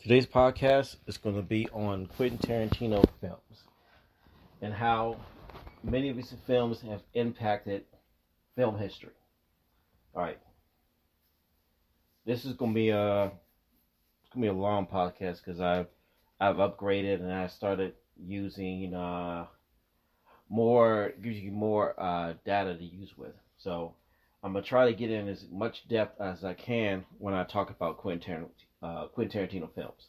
Today's podcast is going to be on Quentin Tarantino films and how many of his films have impacted film history. All right, this is going to be a long podcast because I've upgraded and I started using more data to use with. So I'm gonna try to get in as much depth as I can when I talk about Quentin Tarantino films.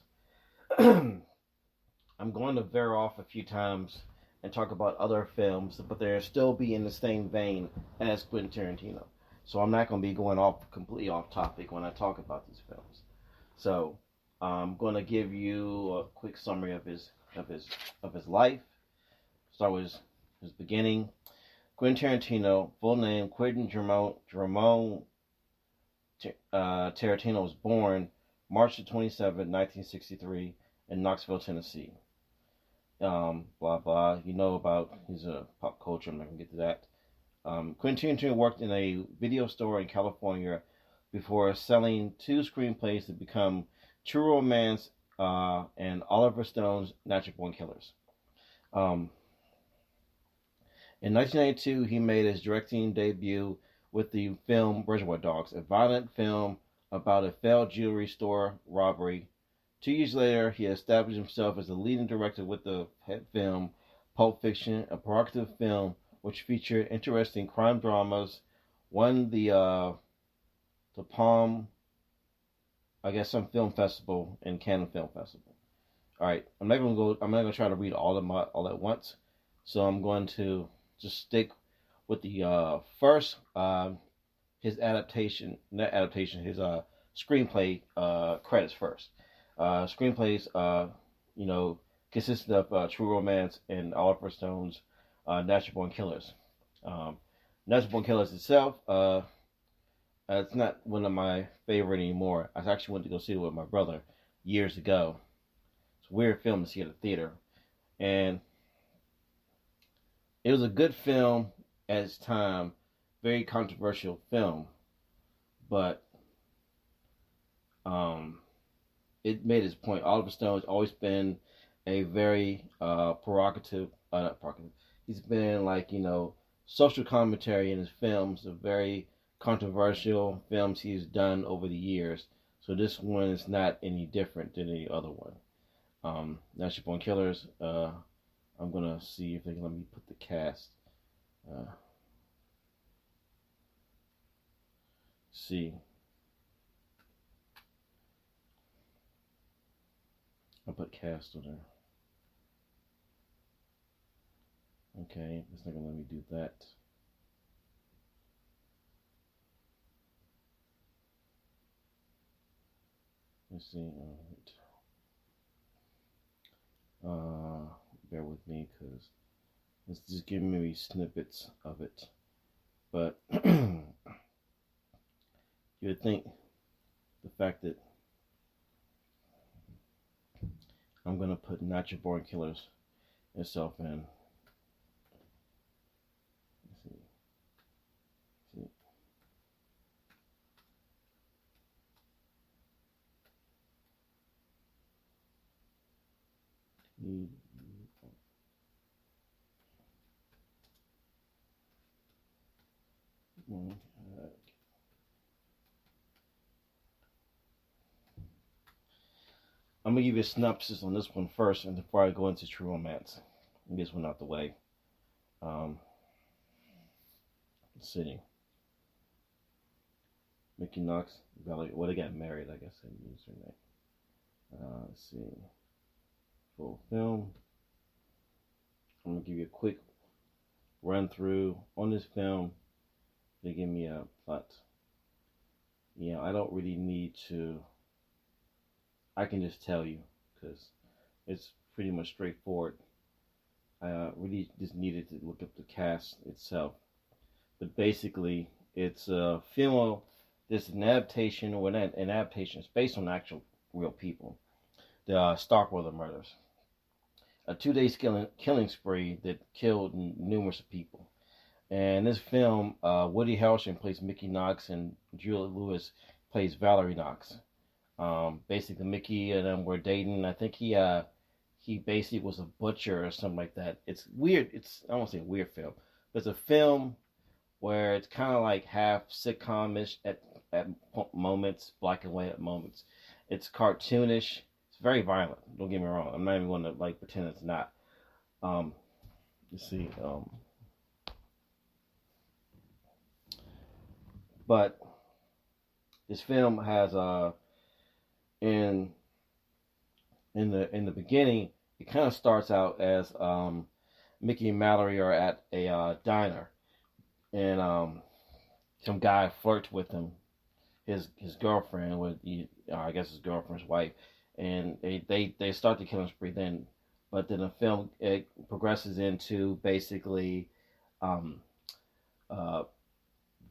I'm going to veer off a few times and talk about other films, but they'll still be in the same vein as Quentin Tarantino. So I'm not going to be going off completely off topic when I talk about these films. So I'm going to give you a quick summary of his life. Start with his beginning. Quentin Tarantino, full name Quentin Jerome Tarantino, was born March 27, 1963, in Knoxville, Tennessee. Blah blah. You know about his pop culture. I'm not gonna get to that. Quentin Tarantino worked in a video store in California before selling two screenplays to become True Romance and Oliver Stone's Natural Born Killers. In 1992, he made his directing debut with the film Reservoir Dogs, a violent film about a failed jewelry store robbery. 2 years later, he established himself as the leading director with the hit film Pulp Fiction, a provocative film which featured interesting crime dramas. Won the Palm, some film festival and Cannes Film Festival. All right, I'm not gonna try to read all at once, so I'm going to just stick with the first his screenplay credits first. Screenplays, consisted of True Romance and Oliver Stone's Natural Born Killers. Natural Born Killers itself, it's not one of my favorite anymore. I actually went to go see it with my brother years ago. It's a weird film to see at a theater, and it was a good film at its time, very controversial film, but it made its point. Oliver Stone has always been a very not provocative. He's been social commentary in his films, the very controversial films he's done over the years. So this one is not any different than any other one. Natural Born Killers. I'm gonna see if they can let me put the cast. See. I'll put cast on there. Okay, it's not gonna let me do that. Let's see. Bear with me because it's just giving me snippets of it. But you would think the fact that I'm gonna put Natural Born Killers itself in. Let's see. I'm gonna give you a synopsis on this one first, and before I go into True Romance, get this one out the way. Let's see. Mickey Knox, Valerie. Well, they got married, I guess. I used her name. Let's see. Full film. I'm gonna give you a quick run through on this film. They give me a plot. I don't really need to. I can just tell you because it's pretty much straightforward. I really just needed to look up the cast itself. But basically, it's a film. There's an adaptation, or an adaptation. It's based on actual real people. The Starkweather murders. A 2-day killing spree that killed numerous people. And this film, Woody Harrelson plays Mickey Knox and Juliette Lewis plays Valerie Knox. Basically, Mickey and them were dating. I think he basically was a butcher or something like that. It's weird. It's I won't say a weird film, but it's a film where it's kind of like half sitcom-ish at moments, black and white at moments. It's cartoonish. It's very violent. Don't get me wrong. I'm not even going to like pretend it's not. Um, let's see. But this film has in in the beginning, it kind of starts out as Mickey and Mallory are at a diner, and some guy flirts with him, his girlfriend with I guess his girlfriend's wife, and they start the killing spree then, but then the film it progresses into basically um, uh,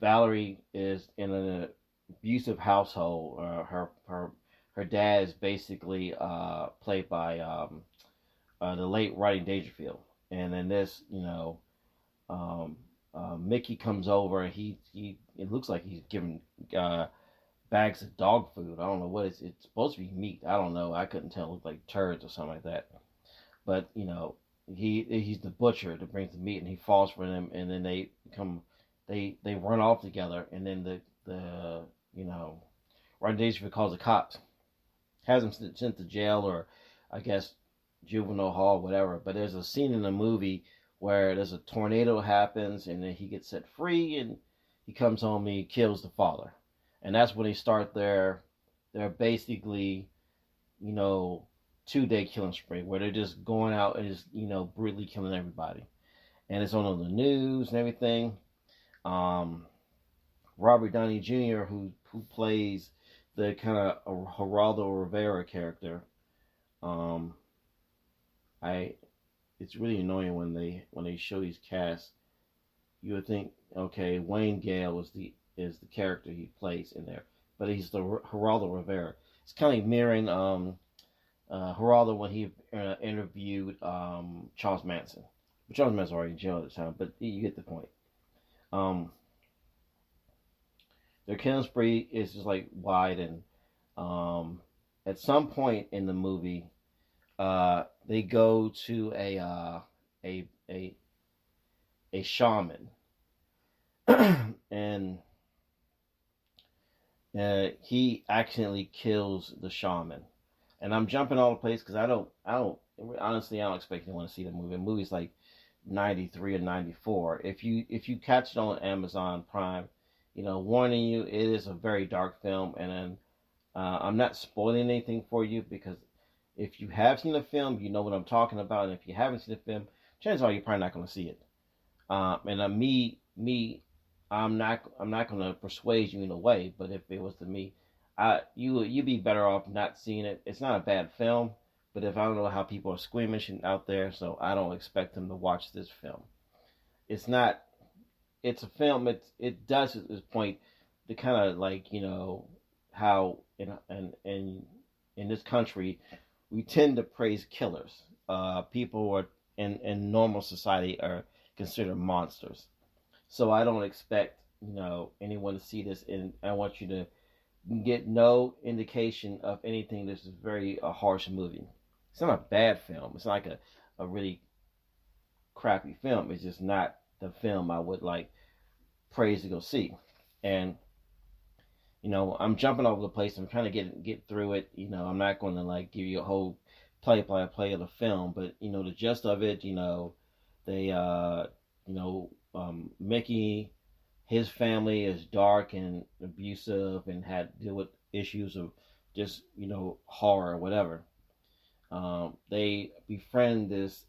Valerie is in an abusive household. Her dad is basically played by the late Rodney Dangerfield, and in this, um, Mickey comes over. And he it looks like he's giving bags of dog food. I don't know what it's supposed to be meat. I don't know. I couldn't tell. It looked like turds or something like that. But he's the butcher that brings the meat, and he falls for them, and then they run off together, and then the Rodney Dangerfield calls the cops, has him sent to jail or I guess juvenile hall, whatever. But there's a scene in the movie where there's a tornado happens, and then he gets set free, and he comes home and he kills the father, and that's when they start their basically 2 day killing spree where they're just going out and just brutally killing everybody, and it's on the news and everything. Um, Robert Downey Jr., who plays the kind of Geraldo Rivera character. Um, I it's really annoying when they show these casts. You would think, okay, Wayne Gale is the character he plays in there, but he's the Geraldo Rivera. It's kind of mirroring Geraldo when he interviewed Charles Manson. But Charles Manson already in jail at the time, but you get the point. Um, their killing spree is just like wide, and at some point in the movie, they go to a a shaman, and he accidentally kills the shaman. And I'm jumping all the place because honestly I don't expect anyone to see the movie. The movie's like 93 or 94. If you catch it on Amazon Prime, warning you, it is a very dark film, and then I'm not spoiling anything for you because if you have seen the film, you know what I'm talking about, and if you haven't seen the film, chances are you're probably not going to see it. And I'm not going to persuade you in a way, but if it was to me, you'd be better off not seeing it. It's not a bad film, but if I don't know how people are squeamish out there, so I don't expect them to watch this film. It's not. It's a film. It does at this point the kind of like how in this country we tend to praise killers. People who are in normal society are considered monsters. So I don't expect anyone to see this, and I want you to get no indication of anything. This is very a harsh movie. It's not a bad film. It's not like a really crappy film. It's just not the film I would like praise to go see. And I'm jumping over the place. I'm trying to get through it. I'm not going to like give you a whole play of the film, but the gist of it. They Mickey, his family is dark and abusive and had to deal with issues of just horror or whatever. They befriend this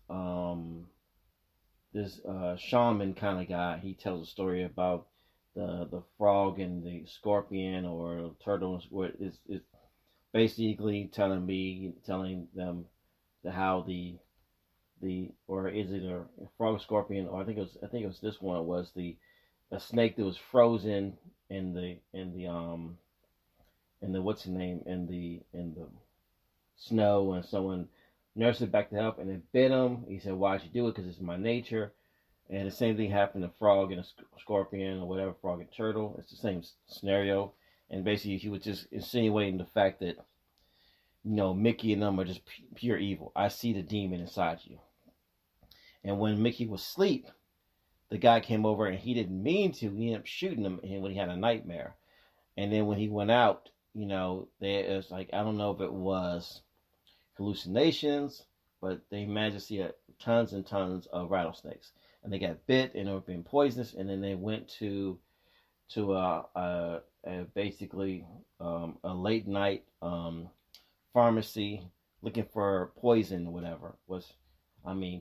shaman kind of guy. He tells a story about the frog and the scorpion or turtle, where it's basically telling them how or is it a frog scorpion, or I think it was this one was the a snake that was frozen in the what's the name in the snow, and someone nursed it back to health, and it bit him. He said, "Why'd you do it? Because it's my nature." And the same thing happened to frog and a scorpion or whatever, frog and turtle. It's the same scenario. and basically he was just insinuating the fact that Mickey and them are just pure evil. I see the demon inside you. And when Mickey was asleep, the guy came over and he didn't mean to. He ended up shooting him when he had a nightmare. And then when he went out, there was like, I don't know if it was hallucinations, but they managed to see tons and tons of rattlesnakes. And they got bit and they were being poisonous. And then they went to basically a late night pharmacy looking for poison or whatever.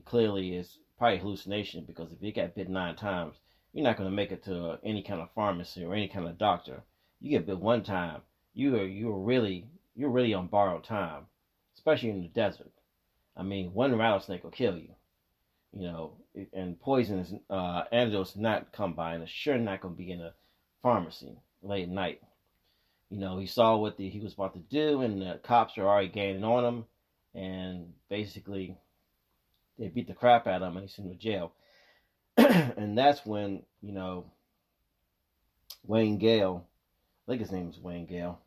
Clearly it's probably hallucination, because if you got bit 9 times, you're not going to make it to any kind of pharmacy or any kind of doctor. You get bit one time, you're really on borrowed time, especially in the desert. One rattlesnake will kill you, and poison is antidotes not come by, and it's sure not going to be in a pharmacy late at night. He saw what he was about to do, and the cops are already gaining on him, and basically they beat the crap out of him, and he sent him to jail. And that's when Wayne Gale, I think his name is Wayne Gale.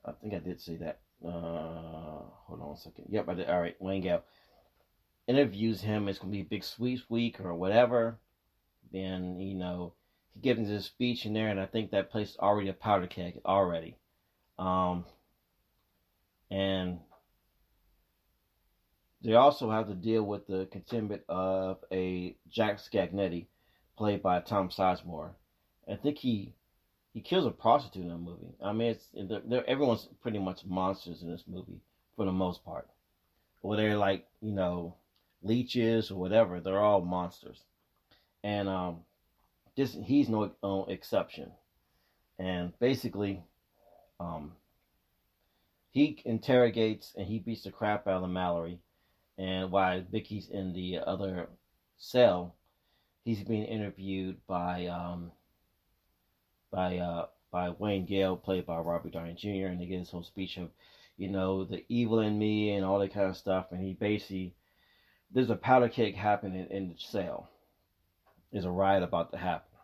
I think I did say that. Hold on a second. Yep, I did. All right, Wayne Gale interviews him. It's gonna be a big sweeps week or whatever. Then he gives his speech in there, and I think that place is already a powder keg already. And they also have to deal with the contempt of a Jack Scagnetti, played by Tom Sizemore. I think he kills a prostitute in the movie. Everyone's pretty much monsters in this movie for the most part. Whether they're like leeches or whatever, they're all monsters. And he's no exception. And basically, he interrogates and he beats the crap out of Mallory. And while Vicky's in the other cell, he's being interviewed by Wayne Gale, played by Robert Downey Jr., and he gives his whole speech of, the evil in me and all that kind of stuff. And he basically, there's a powder keg happening in the cell. There's a riot about to happen.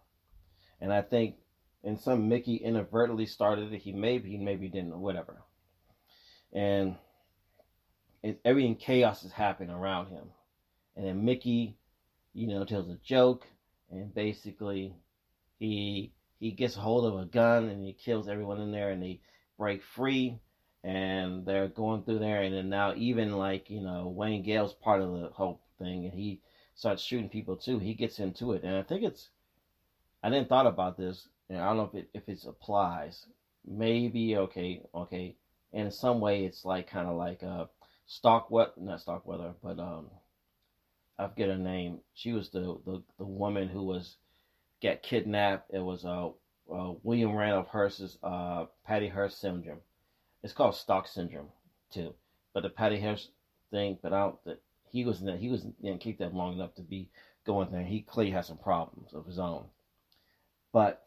And I think Mickey inadvertently started it. He maybe didn't, or whatever. And everything chaos is happening around him. And then Mickey, tells a joke, and basically he gets a hold of a gun and he kills everyone in there, and they break free, and they're going through there. And then now even Wayne Gale's part of the whole thing, and he starts shooting people too. He gets into it, and I think I didn't thought about this, and I don't know if it applies. Maybe okay, and in some way it's kind of like not Stockweather, but I forget her name. She was the woman who got kidnapped. It was William Randolph Hearst's Patty Hearst syndrome. It's called Stock syndrome too, but the Patty Hearst thing. But he didn't keep that long enough to be going there. He clearly has some problems of his own, but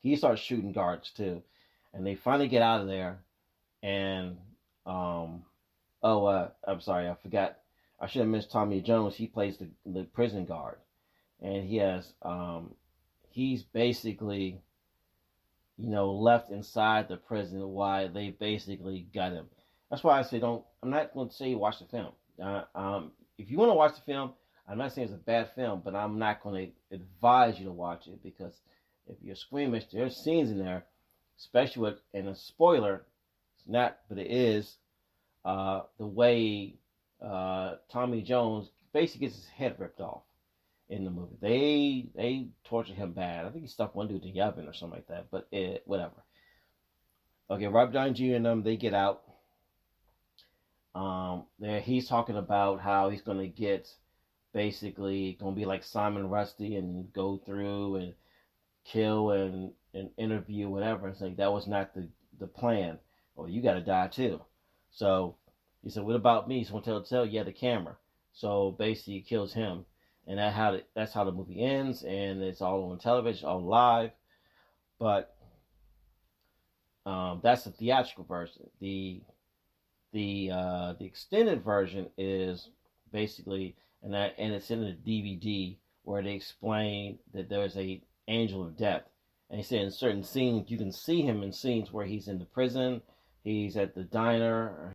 he starts shooting guards too, and they finally get out of there. And I'm sorry, I forgot. I should have mentioned Tommy Jones. He plays the prison guard, and he's basically, left inside the prison while they basically got him. That's why I say I'm not going to say watch the film. If you want to watch the film, I'm not saying it's a bad film, but I'm not going to advise you to watch it, because if you're squeamish, there's scenes in there, especially and a spoiler, it's not, but it is, the way Tommy Jones basically gets his head ripped off in the movie. They torture him bad. I think he stuck one dude in the oven or something like that, but whatever. Okay, Robert Downey Jr. and them, they get out. He's talking about how he's going to get, basically, going to be like Simon Rusty and go through and kill and interview, whatever. It's like, that was not the plan. Well, you got to die too. So he said, what about me? Someone tell you had the camera. So basically, he kills him. And that's how the movie ends. And it's all on television, all live. But that's the theatrical version. The extended version is basically, and it's in the DVD, where they explain that there's a angel of death, And he said in certain scenes, you can see him in scenes where he's in the prison, he's at the diner, or